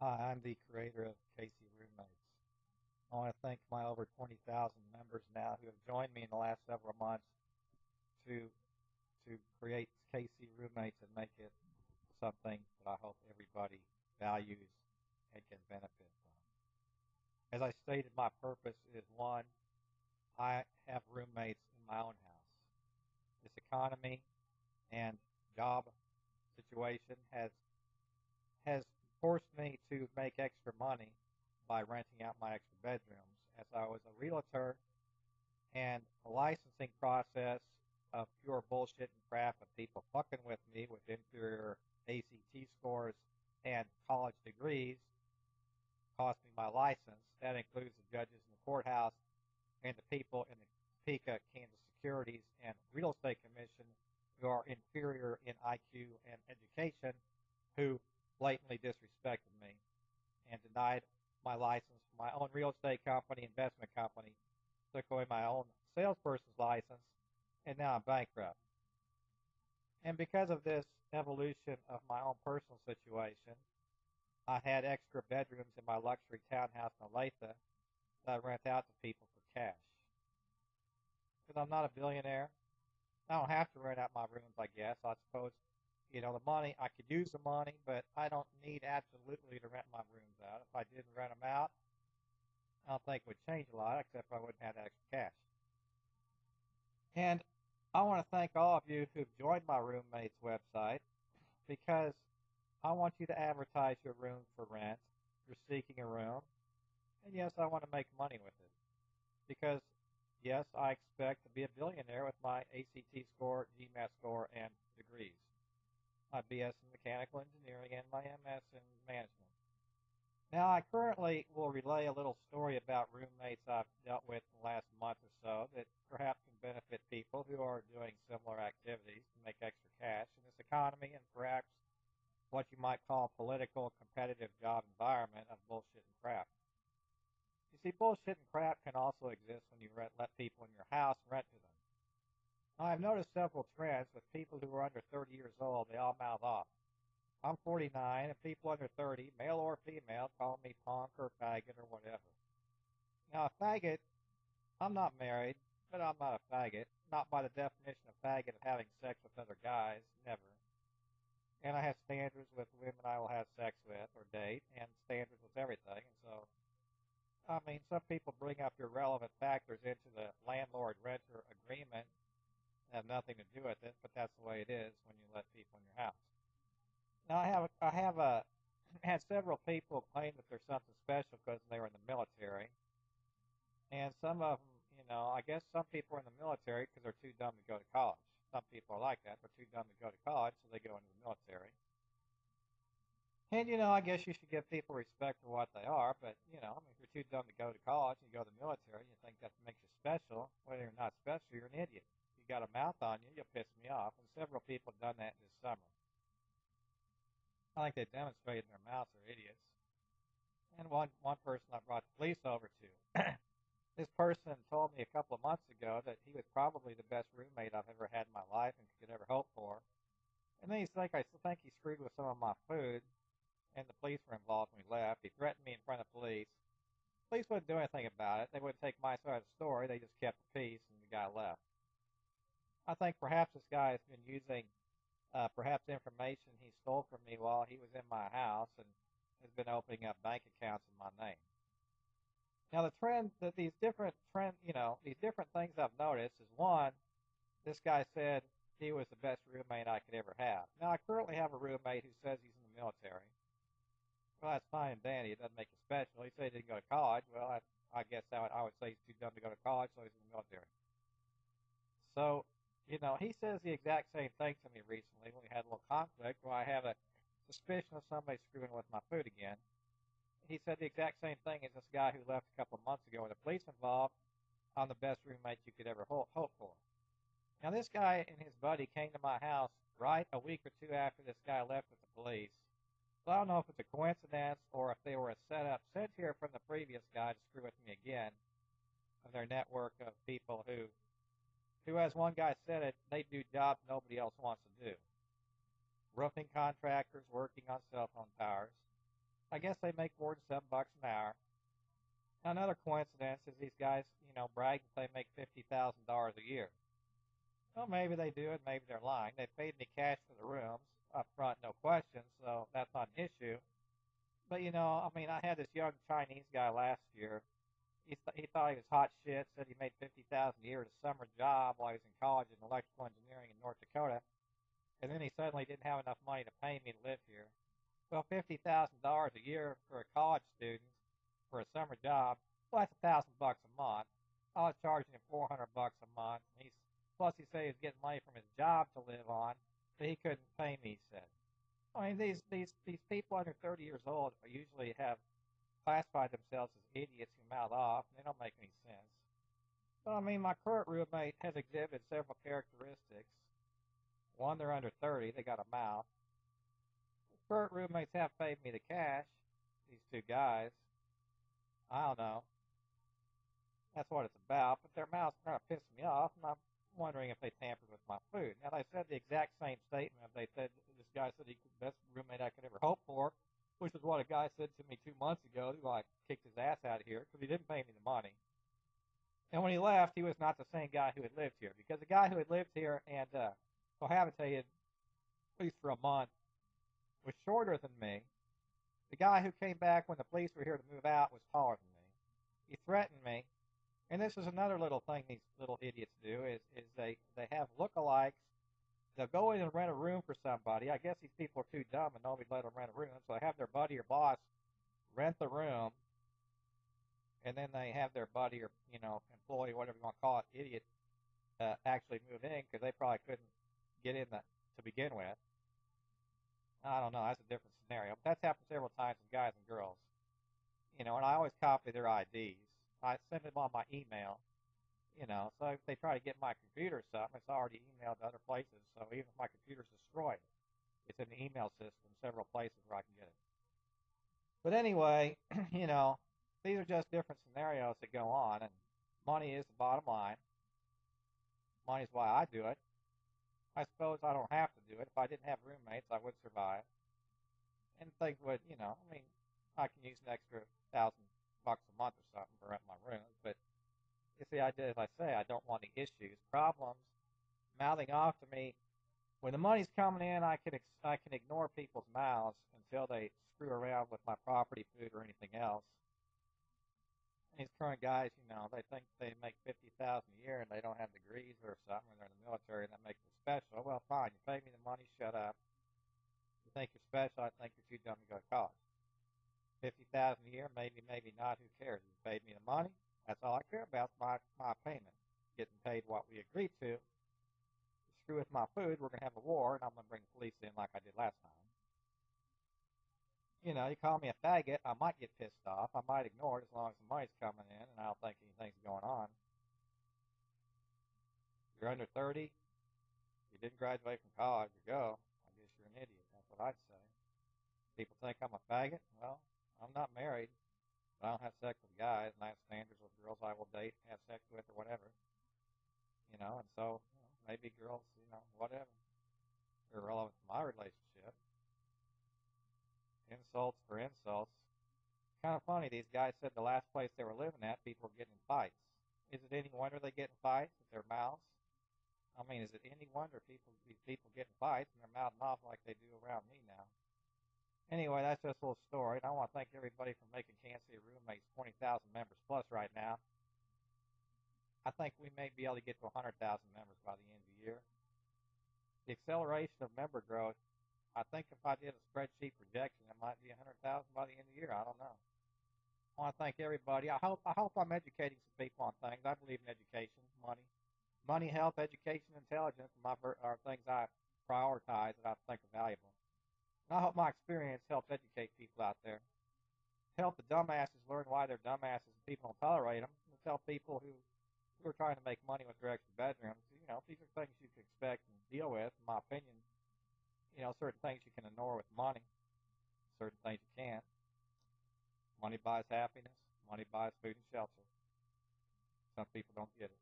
Hi, I'm the creator of Kcroomexp. I want to thank my over 20,000 members now who have joined me in the last several months to create Kcroommates and make it something that I hope everybody values and can benefit from. As I stated, my purpose is one, I have roommates in my own house. This economy and job situation has forced me to make extra money by renting out my extra bedrooms, as I was a realtor, and the licensing process of pure bullshit and crap of people fucking with me with inferior ACT scores and college degrees cost me my license. That includes the judges in the courthouse and the people in the Topeka, Kansas Securities and Real Estate Commission who are inferior in IQ and education, who blatantly disrespected me and denied my license for my own real estate company, investment company, took away my own salesperson's license, and now I'm bankrupt. And because of this evolution of my own personal situation, I had extra bedrooms in my luxury townhouse in Olathe that I rent out to people for cash. Because I'm not a billionaire, I don't have to rent out my rooms, I guess. I suppose, the money, I could use the money, but I don't need absolutely to rent my rooms out. If I didn't rent them out, I don't think it would change a lot, except I wouldn't have that extra cash. And I want to thank all of you who've joined my roommate's website, because I want you to advertise your room for rent. You're seeking a room. And yes, I want to make money with it. Because, yes, I expect to be a billionaire with my ACT score, GMAT score, and degrees. My BS in mechanical engineering and my MS in management. Now, I currently will relay a little story about roommates I've dealt with in the last month or so that perhaps can benefit people who are doing similar activities to make extra cash in this economy and perhaps what you might call a political, competitive job environment of bullshit and crap. You see, bullshit and crap can also exist when you let people in your house rent to them. Now, I've noticed several trends with people who are under 30 years old. They all mouth off. I'm 49, and people under 30, male or female, call me punk or faggot or whatever. Now, a faggot, I'm not married, but I'm not a faggot. Not by the definition of faggot of having sex with other guys, never. And I have standards with women I will have sex with or date, and standards with everything. And so, some people bring up irrelevant factors into the landlord-renter agreement that have nothing to do with it, but that's the way it is when you let people in your house. Now, I have had several people claim that they're something special because they were in the military, and some of them, I guess some people are in the military because they're too dumb to go to college. Some people are like that; they're too dumb to go to college, so they go into the military. And I guess you should give people respect for what they are, but if you're too dumb to go to college and you go to the military, you think that makes you special. Well, you're not special; you're an idiot. If you got a mouth on you, you'll piss me off. And several people have done that this summer. I think they demonstrated in their mouths are idiots. And one person I brought the police over to. This person told me a couple of months ago that he was probably the best roommate I've ever had in my life and could ever hope for. And then I think he screwed with some of my food, and the police were involved when we left. He threatened me in front of police. Police wouldn't do anything about it. They wouldn't take my side of the story. They just kept the peace, and the guy left. I think perhaps this guy has been using perhaps information he stole from me while he was in my house and has been opening up bank accounts in my name. Now the trend that these different things I've noticed is one, this guy said he was the best roommate I could ever have. Now I currently have a roommate who says he's in the military. Well, that's fine and dandy. It doesn't make it special. He said he didn't go to college. Well, I guess I would say he's too dumb to go to college, so he's in the military. So, he says the exact same thing to me recently when we had a little conflict where I have a suspicion of somebody screwing with my food again. He said the exact same thing as this guy who left a couple of months ago with the police involved. I'm the best roommate you could ever hope for. Now, this guy and his buddy came to my house right a week or two after this guy left with the police. So I don't know if it's a coincidence or if they were a setup sent here from the previous guy to screw with me again of their network of people who, as one guy said it, they do jobs nobody else wants to do. Roofing contractors working on cell phone towers, I guess they make more than $7 an hour. Now, another coincidence is these guys, brag that they make $50,000 a year. Well, maybe they do, and maybe they're lying. They paid me cash for the rooms up front, no question, so that's not an issue. But I had this young Chinese guy last year. He thought he was hot shit. Said he made 50,000 a year at a summer job while he was in college in electrical engineering in North Dakota, and then he suddenly didn't have enough money to pay me to live here. Well, $50,000 a year for a college student for a summer job, well, that's $1,000 a month. I was charging him $400 a month. And plus he said he was getting money from his job to live on, but he couldn't pay me. He said. I mean, these people under 30 years old usually have classified themselves as idiots who mouth off, and they don't make any sense. But I mean, my current roommate has exhibited several characteristics. One, they're under 30, they got a mouth. Current roommates have paid me the cash, these two guys. I don't know. That's what it's about, but their mouths kind of piss me off, and I'm wondering if they tampered with my food. Now, they said the exact same statement. They said, this guy said he was the best roommate I could ever hope for, which is what a guy said to me 2 months ago who I kicked his ass out of here because he didn't pay me the money. And when he left, he was not the same guy who had lived here, because the guy who had lived here and cohabitated, at least for a month, was shorter than me. The guy who came back when the police were here to move out was taller than me. He threatened me. And this is another little thing these little idiots do is they have lookalikes. They'll go in and rent a room for somebody. I guess these people are too dumb and nobody let them rent a room. So they have their buddy or boss rent the room, and then they have their buddy or employee, whatever you want to call it, idiot, actually move in because they probably couldn't get in to begin with. I don't know. That's a different scenario. But that's happened several times with guys and girls. And I always copy their IDs. I send them on my email, so if they try to get my computer or something, it's already emailed to other places. So even if my computer's destroyed, it's in the email system, several places where I can get it. But anyway, these are just different scenarios that go on, and money is the bottom line. Money is why I do it. I suppose I don't have to do it. If I didn't have roommates, I would survive. And things would, I can use an extra $1,000 a month or something for rent my rooms. But you see, as I say, I don't want any issues, problems, mouthing off to me. When the money's coming in, I can ignore people's mouths until they screw around with my property, food, or anything else. And these current guys, they think they make $50,000 a year and they don't have degrees or something, and they're in the military and that makes them special. Well, fine, you pay me the money, shut up. You think you're special, I think you're too dumb to go to college. $50,000 a year, maybe, maybe not. Who cares? You paid me the money. That's all I care about. My payment, getting paid what we agreed to. Screw with my food, we're gonna have a war, and I'm gonna bring the police in like I did last time. You call me a faggot, I might get pissed off. I might ignore it as long as the money's coming in, and I don't think anything's going on. You're under 30. You didn't graduate from college. You go. I guess you're an idiot. That's what I'd say. People think I'm a faggot. Well, I'm not married, but I don't have sex with guys, and I have standards with girls I will date, have sex with, or whatever. And so maybe girls, whatever. They're irrelevant to my relationship. Insults for insults. Kind of funny, these guys said the last place they were living at, people were getting in fights. Is it any wonder they get in fights with their mouths? I mean, is it any wonder these people get in fights and they're mouthing off like they do around me now? Anyway, that's just a little story. And I want to thank everybody for making Kansas City Roommates 20,000 members plus right now. I think we may be able to get to 100,000 members by the end of the year. The acceleration of member growth, I think if I did a spreadsheet projection, it might be 100,000 by the end of the year. I don't know. I want to thank everybody. I hope I'm educating some people on things. I believe in education, money, health, education, intelligence are things I prioritize that I think are valuable. And I hope my experience helps educate people out there. Help the dumbasses learn why they're dumbasses and people don't tolerate them. And tell people who are trying to make money with their extra bedrooms, these are things you can expect and deal with, in my opinion. Certain things you can ignore with money, certain things you can't. Money buys happiness. Money buys food and shelter. Some people don't get it.